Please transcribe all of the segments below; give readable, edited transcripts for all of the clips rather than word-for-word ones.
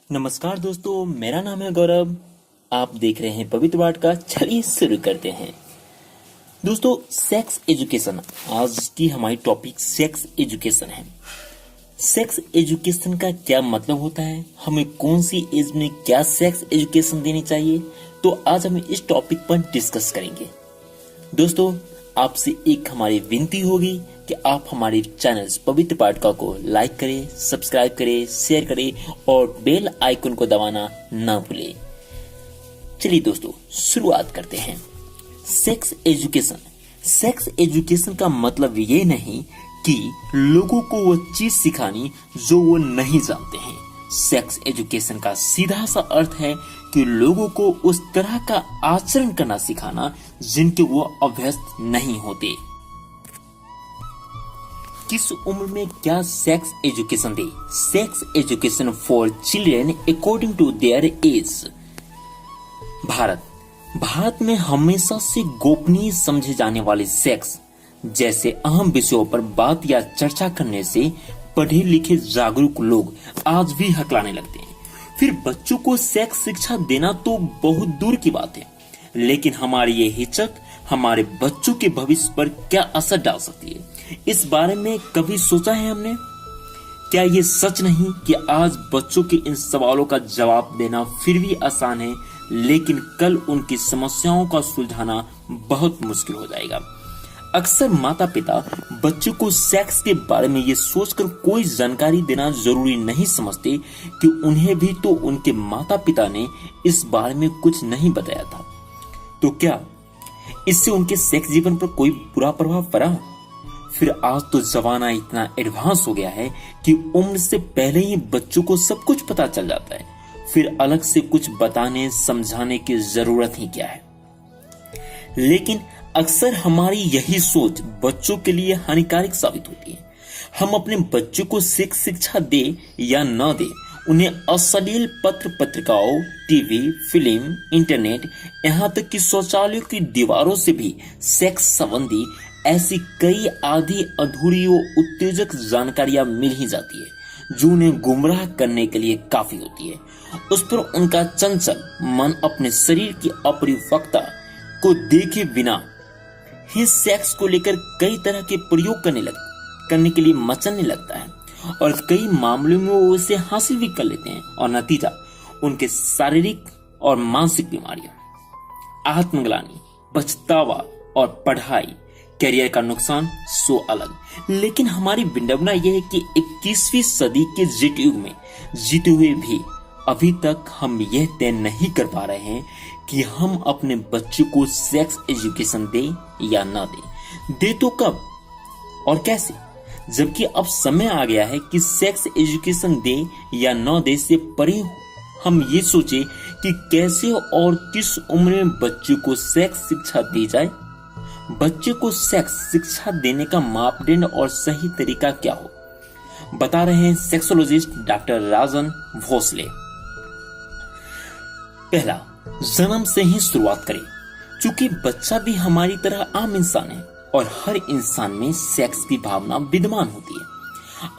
नमस्कार दोस्तों, मेरा नाम है गौरव। आप देख रहे हैं पवित्र वाट का। चलिए शुरू करते हैं। दोस्तों, सेक्स एजुकेशन आज की हमारी टॉपिक सेक्स एजुकेशन है। सेक्स एजुकेशन का क्या मतलब होता है, हमें कौन सी एज में क्या सेक्स एजुकेशन देनी चाहिए, तो आज हम इस टॉपिक पर डिस्कस करेंगे। दोस्तों, आपसे एक हमारी विनती होगी कि आप हमारे चैनल पवित्र पाठका को लाइक करें, सब्सक्राइब करें, शेयर करें और बेल आइकन को दबाना ना भूलें। चलिए दोस्तों, शुरुआत करते हैं। सेक्स एजुकेशन का मतलब ये नहीं कि लोगों को वो चीज सिखानी जो वो नहीं जानते हैं। सेक्स एजुकेशन का सीधा सा अर्थ है कि लोगों को उस तरह का आचरण करना सिखाना जिनके वो अभ्यस्त नहीं होते। किस उम्र में क्या सेक्स एजुकेशन दे? Sex education for children according to their age. Bharat में हमेशा से गोपनीय समझे जाने वाले सेक्स जैसे अहम विषयों पर बात या चर्चा करने से पढ़े लिखे जागरूक लोग आज भी हकलाने लगते हैं। फिर बच्चों को सेक्स शिक्षा देना तो बहुत दूर की बात है, लेकिन हमारी ये हिचक हमारे बच्चों के भविष्य पर क्या असर डाल सकती है, इस बारे में कभी सोचा है हमने? क्या ये सच नहीं कि आज बच्चों के इन सवालों का जवाब देना फिर भी आसान है, लेकिन कल उनकी समस्याओं का सुलझाना बहुत मुश्किल हो जाएगा। अक्सर माता पिता बच्चों को सेक्स के बारे में ये सोचकर कोई जानकारी देना जरूरी नहीं समझते कि उन्हें भी तो उनके माता पिता ने इस बारे में कुछ नहीं बताया था। तो क्या इससे उनके सेक्स जीवन पर कोई बुरा प्रभाव पड़ा? फिर आज तो जमाना इतना एडवांस हो गया है कि उम्र से पहले ही बच्चों को सब कुछ पता चल जाता है। फिर अलग से कुछ बताने समझाने की जरूरत ही क्या है? लेकिन अक्सर हमारी यही सोच बच्चों के लिए हानिकारक साबित होती है। हम अपने बच्चों को सेक्स शिक्षा दे या न दे, उन्हें अश्लील पत्र पत्रिकाओं, टीवी, फिल्म, इंटरनेट, यहाँ तक कि शौचालयों की दीवारों से भी सेक्स संबंधी ऐसी कई आधी अधूरी व उत्तेजक जानकारियां मिल ही जाती है जो उन्हें गुमराह करने के लिए काफी होती है। उस पर उनका चंचल मन अपने शरीर की अपरिपक्वता को देखे बिना ही सेक्स को लेकर कई तरह के प्रयोग करने के लिए मचलने लगता है, और कई मामलों में वो उसे हासिल भी कर लेते हैं, और नतीजा उनके शारीरिक और मानसिक बीमारियां, आत्मग्लानि, पछतावा और पढ़ाई करियर का नुकसान सो अलग। लेकिन हमारी विडंबना यह है कि 21वीं सदी के जिट युग में जीते हुए भी अभी तक हम यह तय नहीं कर पा रहे हैं कि हम अपने बच्चों को सेक्स एजुकेशन दे या ना दे तो कब और कैसे? जबकि अब समय आ गया है कि सेक्स एजुकेशन दे या न दे से परे हम ये सोचे कि कैसे और किस उम्र में बच्चों को सेक्स शिक्षा दी जाए। बच्चे को सेक्स शिक्षा देने का मापदंड और सही तरीका क्या हो, बता रहे हैं सेक्सोलॉजिस्ट डॉक्टर राजन भोसले। पहला, जन्म से ही शुरुआत करें। चूंकि बच्चा भी हमारी तरह आम इंसान है और हर इंसान में सेक्स की भावना विद्यमान होती है,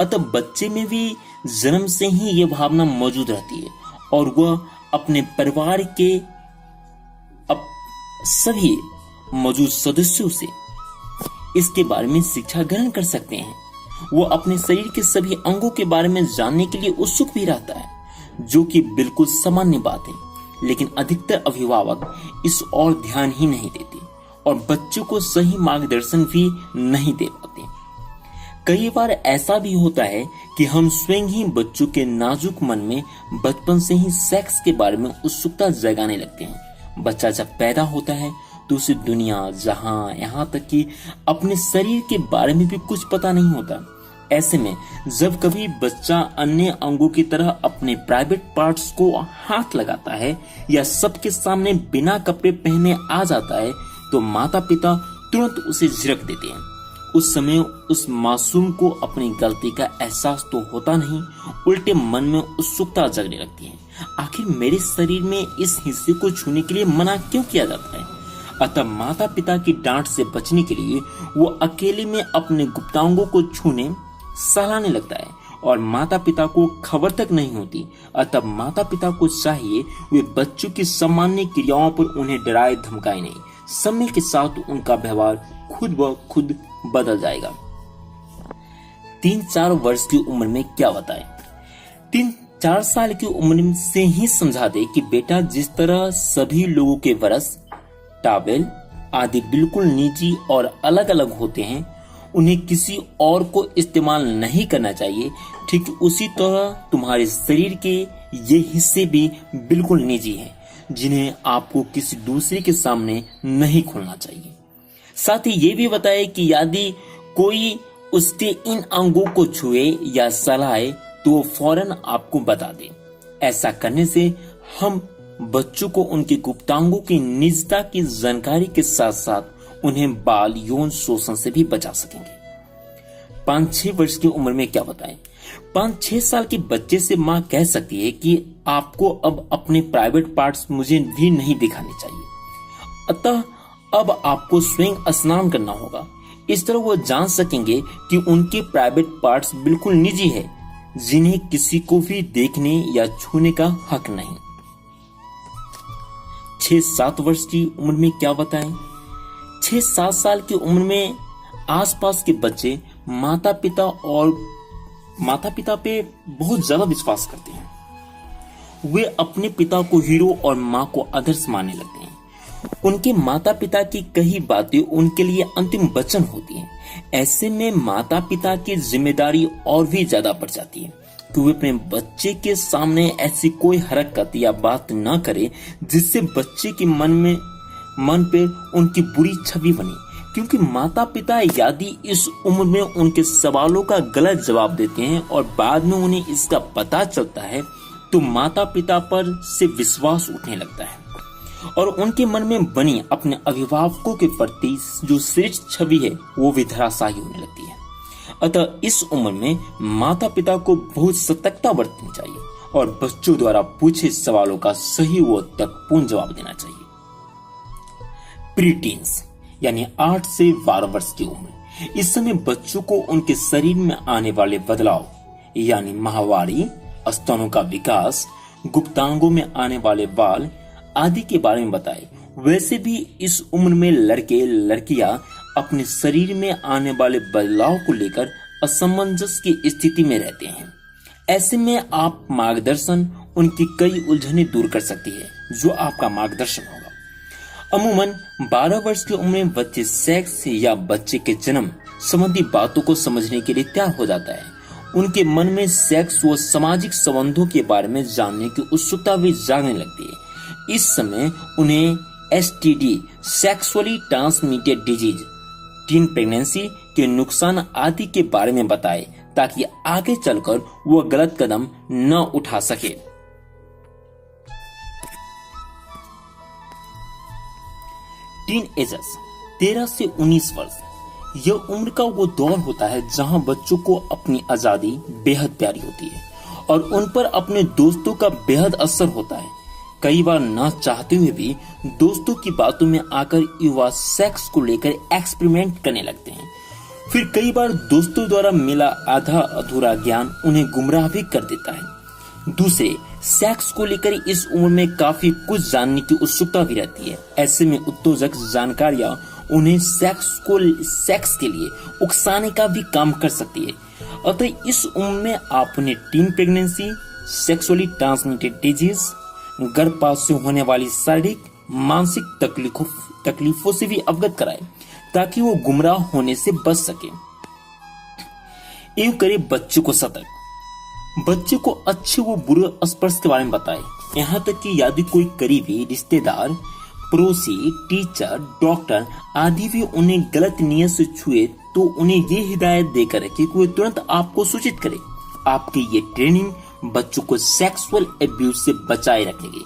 अतः बच्चे में भी जन्म से ही यह भावना मौजूद रहती है और वह अपने परिवार के सभी मौजूद सदस्यों से इसके बारे में शिक्षा ग्रहण कर सकते हैं। वो अपने शरीर के सभी अंगों के बारे में जानने के लिए उत्सुक भी रहता है, जो कि बिल्कुल सामान्य बात है। लेकिन अधिकतर अभिभावक इस ओर ध्यान ही नहीं देते और बच्चों को सही मार्गदर्शन भी नहीं दे पाते। कई बार ऐसा भी होता है कि हम स्वयं ही बच्चों के नाजुक मन में बचपन से ही सेक्स के बारे में उत्सुकता जगाने लगते हैं। बच्चा जब पैदा होता है तो उसे दुनिया, जहां, यहाँ तक कि अपने शरीर के बारे में भी कुछ पता नहीं होता। ऐसे में जब कभी बच्चा अन्य अंगों की तरह अपने प्राइवेट पार्ट्स को हाथ लगाता है या सबके सामने बिना कपड़े पहने आ जाता है, तो माता पिता तुरंत उसे झिड़क देते हैं। उस समय उस मासूम को अपनी गलती का एहसास तो होता नहीं, उल्टे मन में उत्सुकता जगने लगती है। आखिर मेरे शरीर में इस हिस्से को छूने के लिए मना क्यों किया जाता है? अतः माता पिता की डांट से बचने के लिए वो अकेले में अपने गुप्तांगों को छूने सहलाने लगता है और माता पिता को खबर तक नहीं होती। अतः माता पिता को चाहिए वे बच्चों की सामान्य क्रियाओं पर उन्हें डराए धमकाए नहीं। समय के साथ उनका व्यवहार खुद ब खुद बदल जाएगा। 3-4 वर्ष की उम्र में क्या बताएं? 3-4 साल की उम्र से ही समझा दे कि बेटा, जिस तरह सभी लोगों के ब्रश, टॉवेल आदि बिल्कुल निजी और अलग अलग होते हैं, उन्हें किसी और को इस्तेमाल नहीं करना चाहिए, ठीक उसी तरह तुम्हारे शरीर के ये हिस्से भी बिल्कुल निजी हैं, जिन्हें आपको किसी दूसरे के सामने नहीं खोलना चाहिए। साथ ही ये भी बताए कि यदि कोई उसके इन अंगों को छुए या सहलाए तो वो फौरन आपको बता दे। ऐसा करने से हम बच्चों को उनके गुप्तांगों की निजता की जानकारी के साथ साथ उन्हें बाल यौन शोषण से भी बचा सकेंगे। 5-6 वर्ष की उम्र में क्या बताएं? 5-6 साल के बच्चे से माँ कह सकती है कि आपको अब अपने प्राइवेट पार्ट्स मुझे भी नहीं दिखाने चाहिए, अतः अब आपको स्वयं स्नान करना होगा। इस तरह वो जान सकेंगे कि उनके प्राइवेट पार्ट्स बिल्कुल निजी है, जिन्हें किसी को भी देखने या छूने का हक नहीं। 6-7 वर्ष की उम्र में क्या बताएं? 6-7 साल की उम्र में आसपास के बच्चे माता पिता पे बहुत ज्यादा विश्वास करते हैं। वे अपने पिता को हीरो और माँ को आदर्श मानने लगते हैं। उनके माता पिता की कही बातें उनके लिए अंतिम वचन होती हैं। ऐसे में माता पिता की जिम्मेदारी और भी ज्यादा बढ़ जाती है कि वे अपने बच्चे के सामने ऐसी कोई हरकत या बात न करे जिससे बच्चे के मन पे उनकी बुरी छवि बने। क्योंकि माता पिता यदि इस उम्र में उनके सवालों का गलत जवाब देते हैं और बाद में उन्हें इसका पता चलता है, तो माता पिता पर से विश्वास उठने लगता है और उनके मन में बनी अपने अभिभावकों के प्रति जो श्रेष्ठ छवि है वो भी धराशायी होने लगती है। अतः इस उम्र में माता पिता को बहुत सतर्कता बरतनी चाहिए और बच्चों द्वारा पूछे सवालों का सही व तर्कपूर्ण जवाब देना चाहिए। प्रीटीन्स यानी 8 से 12 वर्ष की उम्र, इस समय बच्चों को उनके शरीर में आने वाले बदलाव यानी माहवारी, स्तनों का विकास, गुप्तांगों में आने वाले बाल आदि के बारे में बताए। वैसे भी इस उम्र में लड़के लड़कियां अपने शरीर में आने वाले बदलाव को लेकर असमंजस की स्थिति में रहते हैं। ऐसे में आप मार्गदर्शन उनकी कई उलझनें दूर कर सकती है, जो आपका मार्गदर्शन होगा। अमूमन 12 वर्ष की उम्र में बच्चे सेक्स या बच्चे के जन्म संबंधी बातों को समझने के लिए तैयार हो जाता है। उनके मन में सेक्स व सामाजिक संबंधों के बारे में जानने की उत्सुकता भी जागने लगती है। इस समय उन्हें STD sexually transmitted disease, tin pregnancy के नुकसान आदि के बारे में बताए ताकि आगे चलकर वह गलत कदम न उठा सके। टीन एजर्स 13 से 19 वर्ष, यह उम्र का वो दौर होता है जहां बच्चों को अपनी आजादी बेहद प्यारी होती है और उन पर अपने दोस्तों का बेहद असर होता है। कई बार ना चाहते हुए भी दोस्तों की बातों में आकर युवा सेक्स को लेकर एक्सपेरिमेंट करने लगते हैं। फिर कई बार दोस्तों द्वारा मिला आधा अधूरा ज्ञान उन्हें गुमराह भी कर देता है। दूसरे, सेक्स को लेकर इस उम्र में काफी कुछ जानने की उत्सुकता भी रहती है। ऐसे में उत्तेजक जानकारियां उन्हें सेक्स के लिए उकसाने का भी काम कर सकती है। अतः इस उम्र में आप उन्हें tin pregnancy, sexually transmitted disease, गर्भपात से होने वाली शारीरिक मानसिक तकलीफों से भी अवगत कराए ताकि वो गुमराह होने से बच सके। यूं करे बच्चों को सतर्क, बच्चे को अच्छे व बुरे स्पर्श के बारे में बताए। यहाँ तक कि यदि कोई करीबी रिश्तेदार, पड़ोसी, टीचर, डॉक्टर आदि भी उन्हें गलत नियत से छुए तो उन्हें ये हिदायत देकर रखे कि वे तुरंत आपको सूचित करें। आपकी ये ट्रेनिंग बच्चों को सेक्सुअल एब्यूज से बचाए रखेगी,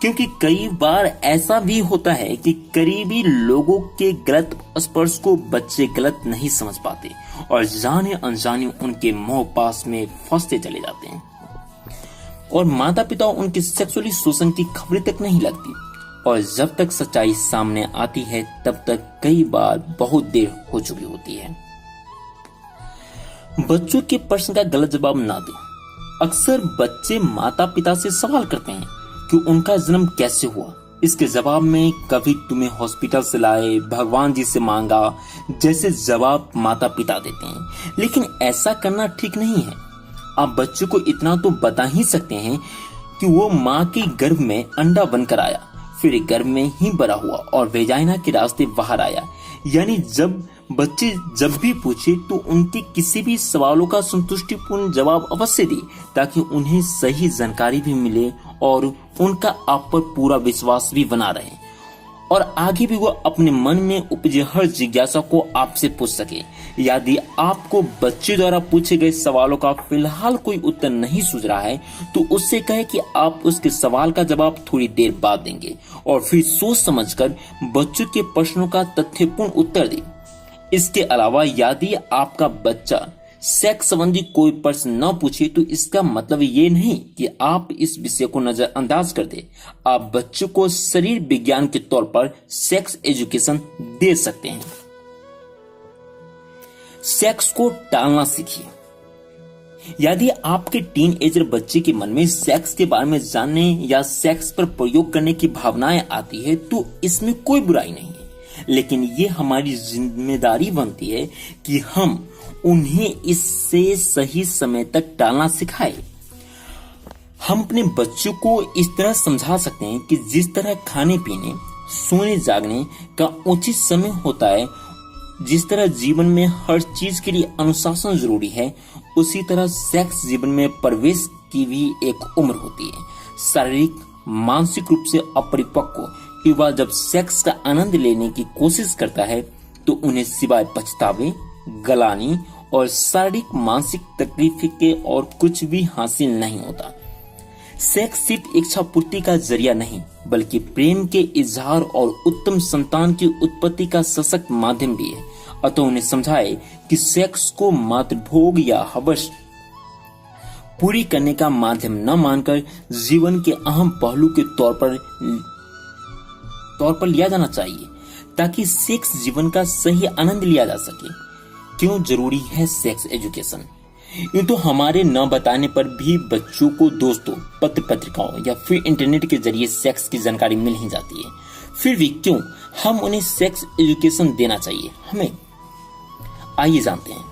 क्योंकि कई बार ऐसा भी होता है कि करीबी लोगों के गलत स्पर्श को बच्चे गलत नहीं समझ पाते और जाने अनजाने उनके मोह पास में फंसते चले जाते हैं और माता पिता उनके सेक्सुअली शोषण की खबरें तक नहीं लगती और जब तक सच्चाई सामने आती है तब तक कई बार बहुत देर हो चुकी होती है। बच्चों के प्रश्न का गलत जवाब ना दें। अक्सर बच्चे माता पिता से सवाल करते हैं कि उनका जन्म कैसे हुआ। इसके जवाब में कभी तुम्हें हॉस्पिटल से लाए, भगवान जी से मांगा जैसे जवाब माता पिता देते हैं, लेकिन ऐसा करना ठीक नहीं है। आप बच्चे को इतना तो बता ही सकते हैं कि वो माँ के गर्भ में अंडा बनकर आया, फिर गर्भ में ही बड़ा हुआ और वेजाइना के रास्ते बाहर आया। यानी जब बच्चे जब भी पूछे तो उनके किसी भी सवालों का संतुष्टिपूर्ण जवाब अवश्य दे, ताकि उन्हें सही जानकारी भी मिले और उनका आप पर पूरा विश्वास भी बना रहे और आगे भी वो अपने मन में उपजे हर जिज्ञासा को आपसे पूछ सके। यदि आपको बच्चे द्वारा पूछे गए सवालों का फिलहाल कोई उत्तर नहीं सूझ रहा है तो उससे कहे कि आप उसके सवाल का जवाब थोड़ी देर बाद देंगे और फिर सोच समझकर बच्चों के प्रश्नों का तथ्यपूर्ण उत्तर दें। इसके अलावा यदि आपका बच्चा सेक्स संबंधी कोई प्रश्न न पूछे तो इसका मतलब ये नहीं कि आप इस विषय को नजरअंदाज कर दें। आप बच्चों को शरीर विज्ञान के तौर पर सेक्स एजुकेशन दे सकते हैं। सेक्स को टालना सीखिए। यदि आपके टीन एजर बच्चे के मन में सेक्स के बारे में जानने या सेक्स पर प्रयोग करने की भावनाएं आती है तो इसमें कोई बुराई नहीं है, लेकिन ये हमारी जिम्मेदारी बनती है कि हम उन्हें इससे सही समय तक टालना सिखाएं। हम अपने बच्चों को इस तरह समझा सकते हैं कि जिस तरह खाने पीने, सोने जागने का उचित समय होता है, जिस तरह जीवन में हर चीज के लिए अनुशासन जरूरी है, उसी तरह सेक्स जीवन में प्रवेश की भी एक उम्र होती है। शारीरिक मानसिक रूप से अपरिपक्व युवा जब सेक्स का आनंद लेने की कोशिश करता है तो उन्हें सिवाय पछतावे, गलानी और शारीरिक मानसिक तकलीफ के और कुछ भी हासिल नहीं होता। सेक्स सिर्फ इच्छा पूर्ति का जरिया नहीं बल्कि प्रेम के इजहार और उत्तम संतान की उत्पत्ति का सशक्त माध्यम भी है। अतः उन्हें समझाए कि सेक्स को मात्र भोग या हवस पूरी करने का माध्यम न मानकर जीवन के अहम पहलू के तौर पर लिया जाना चाहिए, ताकि सेक्स जीवन का सही आनंद लिया जा सके। क्यों जरूरी है सेक्स एजुकेशन? यूं तो हमारे न बताने पर भी बच्चों को दोस्तों, पत्र पत्रिकाओं या फिर इंटरनेट के जरिए सेक्स की जानकारी मिल ही जाती है। फिर भी क्यों हम उन्हें सेक्स एजुकेशन देना चाहिए हमें? आइए जानते हैं।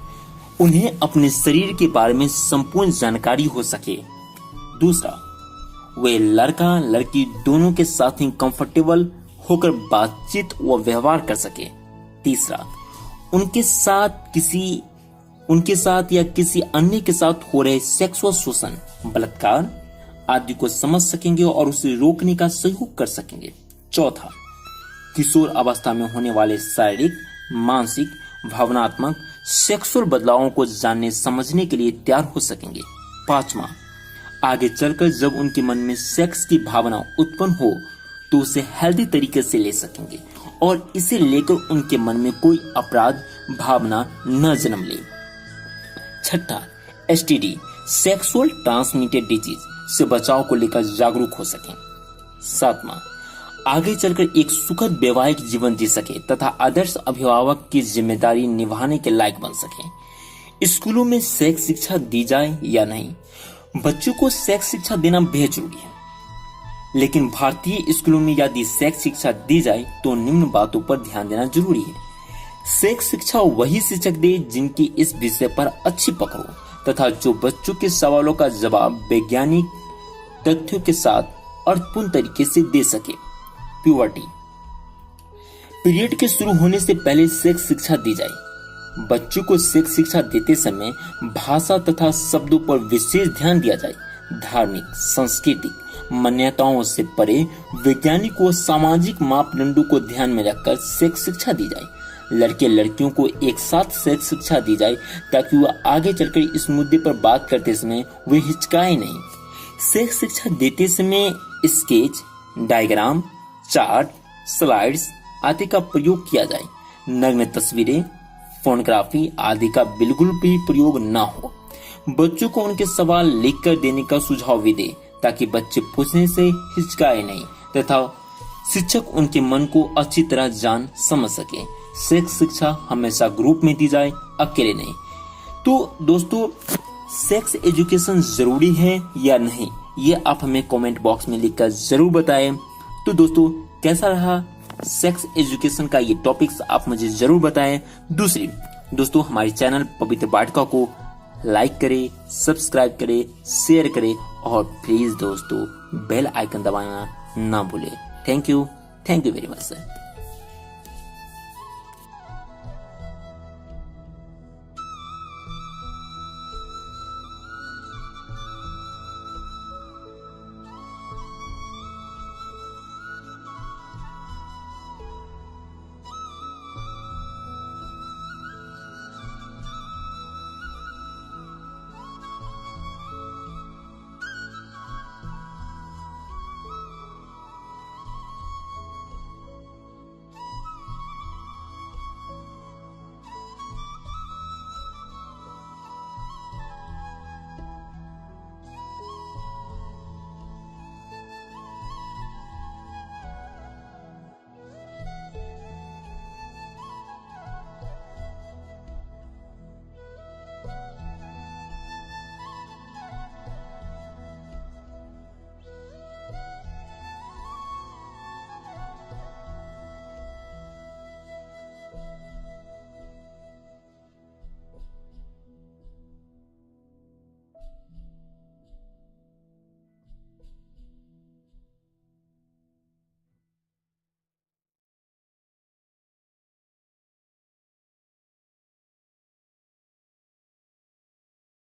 उन्हें अपने शरीर के बारे में संपूर्ण जानकारी हो सके। दूसरा, वे लड़का लड़की दोनों के साथ ही कंफर्टेबल होकर बातचीत व व्यवहार कर सके। तीसरा, उनके साथ या किसी अन्य के साथ हो रहे सेक्सुअल शोषण, बलात्कार आदि को समझ सकेंगे और उसे रोकने का सहयोग कर सकेंगे। चौथा, किशोर अवस्था में होने वाले शारीरिक, मानसिक, भावनात्मक, सेक्सुअल बदलावों को जानने समझने के लिए तैयार हो सकेंगे। पांचवा, आगे चलकर जब उनके मन में सेक्स की भावना उत्पन्न हो तो उसे हेल्दी तरीके से ले सकेंगे और इसे लेकर उनके मन में कोई अपराध भावना न जन्म ले। छठा, एसटीडी, सेक्सुअल ट्रांसमिटेड डिजीज से बचाव को लेकर जागरूक हो सकें। सातवां, आगे चलकर एक सुखद वैवाहिक जीवन जी सके तथा आदर्श अभिभावक की जिम्मेदारी निभाने के लायक बन सके। स्कूलों में सेक्स शिक्षा दी जाए या नहीं, बच्चों को सेक्स शिक्षा देना बेहद जरूरी है, लेकिन भारतीय स्कूलों में यदि सेक्स शिक्षा दी जाए तो निम्न बातों पर ध्यान देना जरूरी है। सेक्स शिक्षा वही शिक्षक दे जिनकी इस विषय पर अच्छी पकड़ हो तथा जो बच्चों के सवालों का जवाब वैज्ञानिक तथ्यों के साथ अर्थपूर्ण तरीके से दे सके। प्यूबर्टी, पीरियड के शुरू होने से पहले सेक्स शिक्षा दी जाए। बच्चों को सेक्स शिक्षा देते समय भाषा तथा शब्दों पर विशेष ध्यान दिया जाए। धार्मिक, सांस्कृतिक मान्यताओं से परे वैज्ञानिक व सामाजिक मापदंडों को ध्यान में रखकर सेक्स शिक्षा दी जाए। लड़के लड़कियों को एक साथ सेक्स शिक्षा दी जाए ताकि वह आगे चलकर इस मुद्दे पर बात करते समय वे हिचकाए नहीं। सेक्स शिक्षा देते समय स्केच, डायग्राम, चार्ट, स्लाइड्स आदि का प्रयोग किया जाए। नग्न तस्वीरें, फोनोग्राफी आदि का बिल्कुल भी प्रयोग न हो। बच्चों को उनके सवाल लिखकर देने का सुझाव भी दे ताकि बच्चे पूछने से हिचकाए नहीं तथा शिक्षक उनके मन को अच्छी तरह जान समझ सके। सेक्स शिक्षा हमेशा ग्रुप में दी जाए, अकेले नहीं। तो दोस्तों सेक्स एजुकेशन जरूरी है या नहीं, ये आप हमें कमेंट बॉक्स में लिखकर जरूर बताएं। तो दोस्तों कैसा रहा सेक्स एजुकेशन का ये टॉपिक्स, आप मुझे जरूर बताएं। दूसरी दोस्तों हमारे चैनल पवित्र वाटिका को लाइक करें, सब्सक्राइब करें, शेयर करें और प्लीज दोस्तों बेल आइकन दबाना ना भूलें। Thank you very much sir.